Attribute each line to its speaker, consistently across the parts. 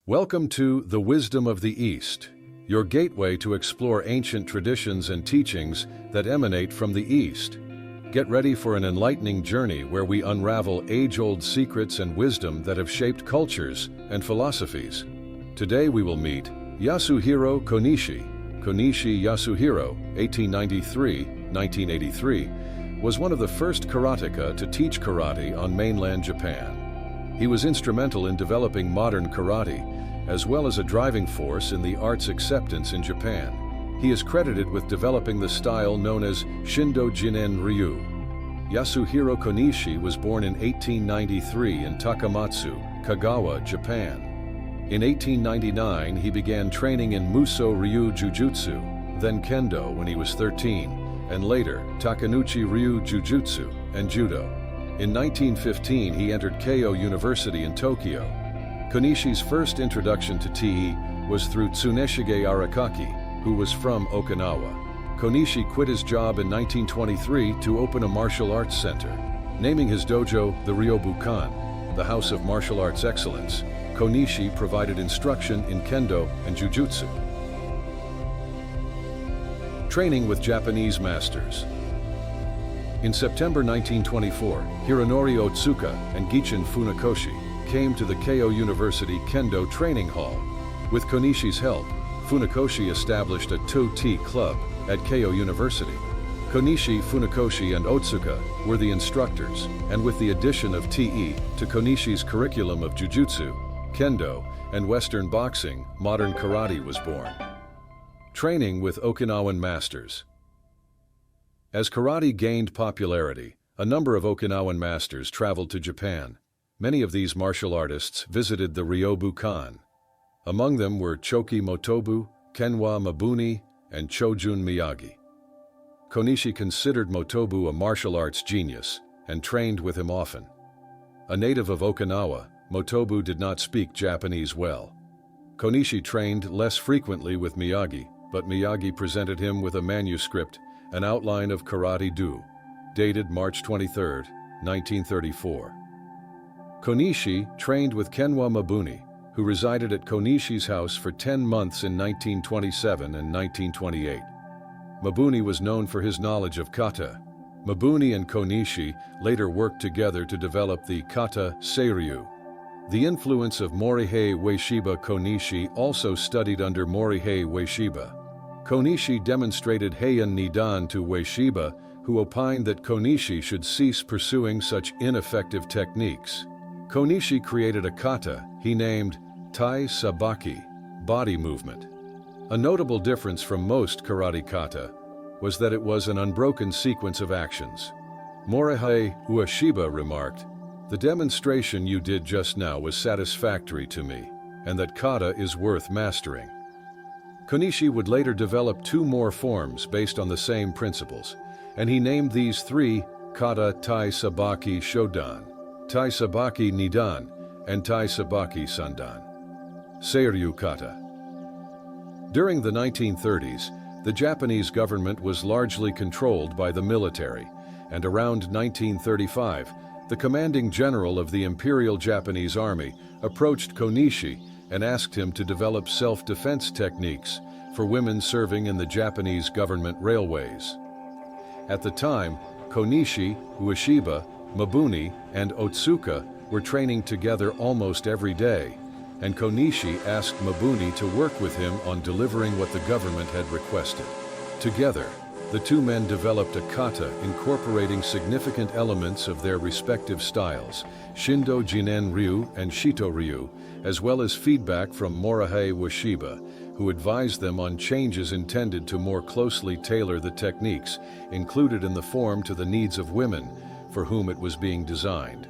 Speaker 1: Welcome to The Wisdom of the East, your gateway to explore ancient traditions and teachings that emanate from the East. Get ready for an enlightening journey where we unravel age-old secrets and wisdom that have shaped cultures and philosophies. Today we will meet Yasuhiro Konishi. Konishi Yasuhiro, 1893-1983, was one of the first karateka to teach karate on mainland Japan. He was instrumental in developing modern karate, as well as a driving force in the art's acceptance in Japan. He is credited with developing the style known as Shindo Jinen Ryu. Yasuhiro Konishi was born in 1893 in Takamatsu, Kagawa, Japan. In 1899, he began training in Muso Ryu Jujutsu, then Kendo when he was 13, and later Takenouchi Ryu Jujutsu and Judo. In 1915, he entered Keio University in Tokyo. Konishi's first introduction to TE was through Tsuneshige Arakaki, who was from Okinawa. Konishi quit his job in 1923 to open a martial arts center. Naming his dojo the Ryobukan, the House of Martial Arts Excellence, Konishi provided instruction in Kendo and Jujutsu. Training with Japanese masters. In September 1924, Hironori Otsuka and Gichin Funakoshi came to the Keio University Kendo Training Hall. With Konishi's help, Funakoshi established a To-Ti club at Keio University. Konishi, Funakoshi, and Otsuka were the instructors, and with the addition of TE to Konishi's curriculum of Jujutsu, Kendo, and Western boxing, modern karate was born. Training with Okinawan masters. As karate gained popularity, a number of Okinawan masters traveled to Japan. Many of these martial artists visited the Ryobukan. Among them were Choki Motobu, Kenwa Mabuni, and Chojun Miyagi. Konishi considered Motobu a martial arts genius and trained with him often. A native of Okinawa, Motobu did not speak Japanese well. Konishi trained less frequently with Miyagi, but Miyagi presented him with a manuscript, an outline of Karate-do, dated March 23, 1934. Konishi trained with Kenwa Mabuni, who resided at Konishi's house for 10 months in 1927 and 1928. Mabuni was known for his knowledge of kata. Mabuni and Konishi later worked together to develop the kata seiryu. The influence of Morihei Ueshiba. Konishi also studied under Morihei Ueshiba. Konishi demonstrated Heian Nidan to Ueshiba, who opined that Konishi should cease pursuing such ineffective techniques. Konishi created a kata he named Tai Sabaki, body movement. A notable difference from most karate kata was that it was an unbroken sequence of actions. Morihei Ueshiba remarked, "The demonstration you did just now was satisfactory to me, and that kata is worth mastering." Konishi would later develop two more forms based on the same principles, and he named these three kata Tai Sabaki Shodan, Tai Sabaki Nidan, and Tai Sabaki Sandan. Seiryu kata. During the 1930s, the Japanese government was largely controlled by the military, and around 1935, the commanding general of the Imperial Japanese Army approached Konishi and asked him to develop self-defense techniques for women serving in the Japanese government railways. At the time, Konishi, Ueshiba, Mabuni, and Otsuka were training together almost every day, and Konishi asked Mabuni to work with him on delivering what the government had requested. Together, the two men developed a kata incorporating significant elements of their respective styles, Shindo Jinen Ryu and Shito Ryu, as well as feedback from Morihei Ueshiba, who advised them on changes intended to more closely tailor the techniques included in the form to the needs of women for whom it was being designed.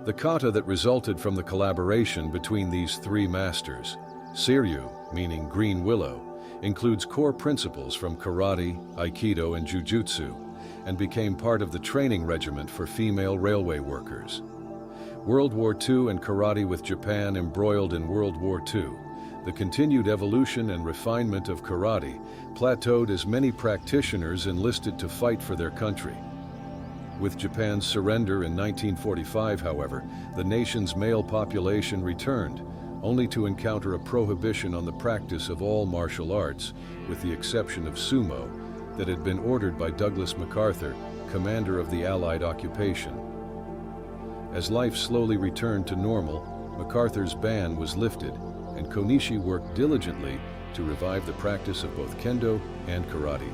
Speaker 1: The kata that resulted from the collaboration between these three masters, Seiryu, meaning green willow, includes core principles from karate, aikido, and jujutsu, and became part of the training regiment for female railway workers. World War II and karate with Japan embroiled in World War II, the continued evolution and refinement of karate plateaued as many practitioners enlisted to fight for their country. With Japan's surrender in 1945, however, the nation's male population returned, only to encounter a prohibition on the practice of all martial arts, with the exception of sumo, that had been ordered by Douglas MacArthur, commander of the Allied occupation. As life slowly returned to normal, MacArthur's ban was lifted, and Konishi worked diligently to revive the practice of both kendo and karate.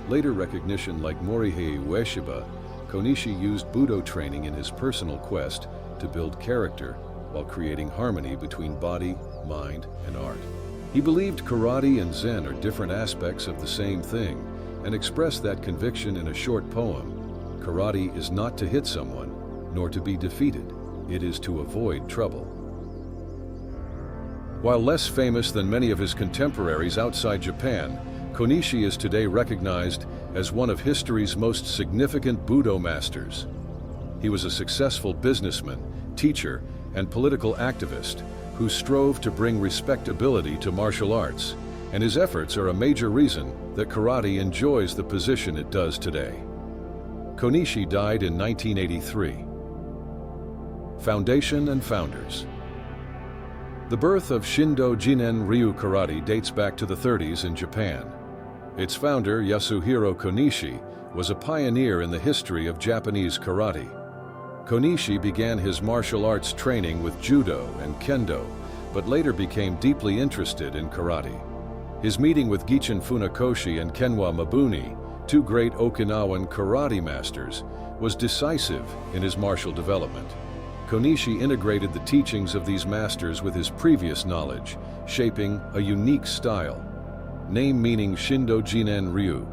Speaker 1: Later recognition like Morihei Ueshiba, Konishi used Budo training in his personal quest to build character while creating harmony between body, mind, and art. He believed karate and Zen are different aspects of the same thing, and expressed that conviction in a short poem. Karate is not to hit someone, nor to be defeated. It is to avoid trouble. While less famous than many of his contemporaries outside Japan, Konishi is today recognized as one of history's most significant Budo masters. He was a successful businessman, teacher, and political activist who strove to bring respectability to martial arts, and his efforts are a major reason that karate enjoys the position it does today. Konishi died in 1983. Foundation and founders. The birth of Shindo Jinen Ryu Karate dates back to the 30s in Japan. Its founder, Yasuhiro Konishi, was a pioneer in the history of Japanese karate. Konishi began his martial arts training with judo and kendo, but later became deeply interested in karate. His meeting with Gichin Funakoshi and Kenwa Mabuni, two great Okinawan karate masters, was decisive in his martial development. Konishi integrated the teachings of these masters with his previous knowledge, shaping a unique style. Name meaning Shindo Jinen Ryu.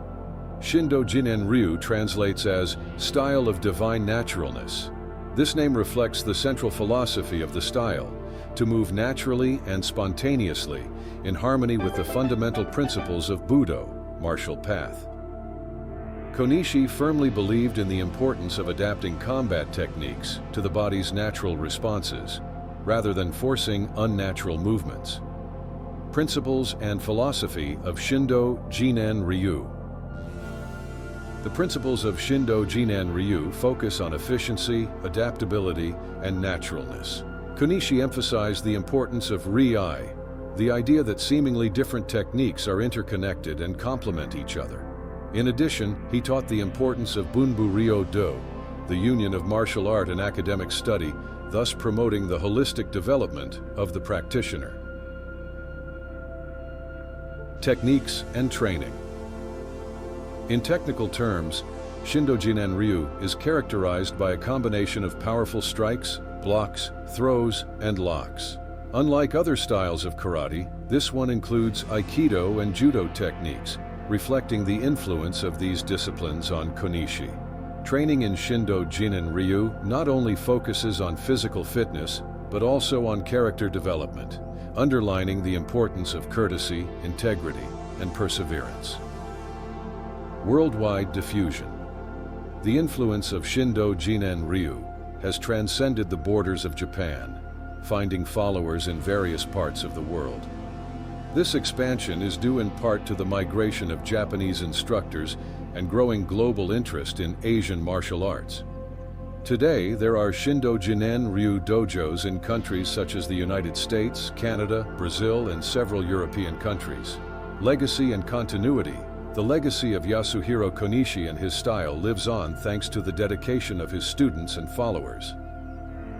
Speaker 1: Shindo Jinen Ryu translates as style of divine naturalness. This name reflects the central philosophy of the style, to move naturally and spontaneously in harmony with the fundamental principles of Budo, martial path. Konishi firmly believed in the importance of adapting combat techniques to the body's natural responses, rather than forcing unnatural movements. Principles and philosophy of Shindo Jinen Ryu. The principles of Shindo Jinen Ryu focus on efficiency, adaptability, and naturalness. Konishi emphasized the importance of Ri-ai, the idea that seemingly different techniques are interconnected and complement each other. In addition, he taught the importance of Bunbu Ryo-do, the union of martial art and academic study, thus promoting the holistic development of the practitioner. Techniques and training. In technical terms, Shindo Jinen Ryu is characterized by a combination of powerful strikes, blocks, throws, and locks. Unlike other styles of karate, this one includes Aikido and Judo techniques, reflecting the influence of these disciplines on Konishi. Training in Shindo Jinen Ryu not only focuses on physical fitness, but also on character development, underlining the importance of courtesy, integrity, and perseverance. Worldwide diffusion. The influence of Shindo Jinen Ryu has transcended the borders of Japan, finding followers in various parts of the world. This expansion is due in part to the migration of Japanese instructors and growing global interest in Asian martial arts. Today, there are Shindo Jinen Ryu dojos in countries such as the United States, Canada, Brazil, and several European countries. Legacy and continuity. The legacy of Yasuhiro Konishi and his style lives on thanks to the dedication of his students and followers.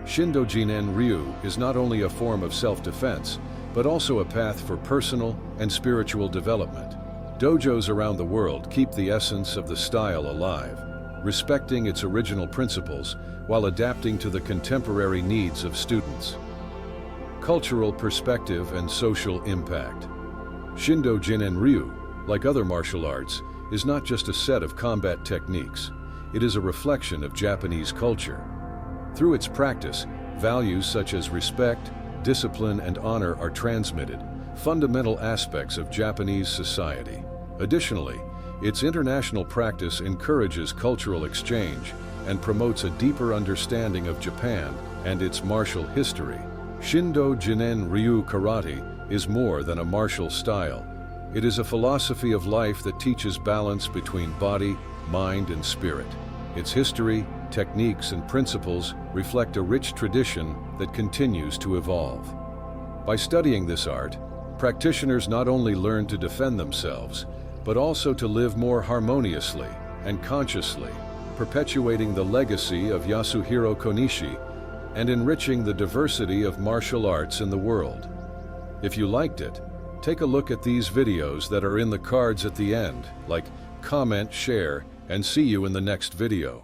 Speaker 1: Shindo Jinen Ryu is not only a form of self-defense, but also a path for personal and spiritual development. Dojos around the world keep the essence of the style alive, respecting its original principles while adapting to the contemporary needs of students. Cultural perspective and social impact. Shindo Jinen Ryu, like other martial arts, is not just a set of combat techniques. It is a reflection of Japanese culture. Through its practice, values such as respect, discipline, and honor are transmitted, fundamental aspects of Japanese society. Additionally, its international practice encourages cultural exchange and promotes a deeper understanding of Japan and its martial history. Shindo Jinen Ryu Karate is more than a martial style. It is a philosophy of life that teaches balance between body, mind, and spirit. Its history, techniques, and principles reflect a rich tradition that continues to evolve. By studying this art, practitioners not only learn to defend themselves, but also to live more harmoniously and consciously, perpetuating the legacy of Yasuhiro Konishi and enriching the diversity of martial arts in the world. If you liked it, take a look at these videos that are in the cards at the end, like comment, share, and see you in the next video.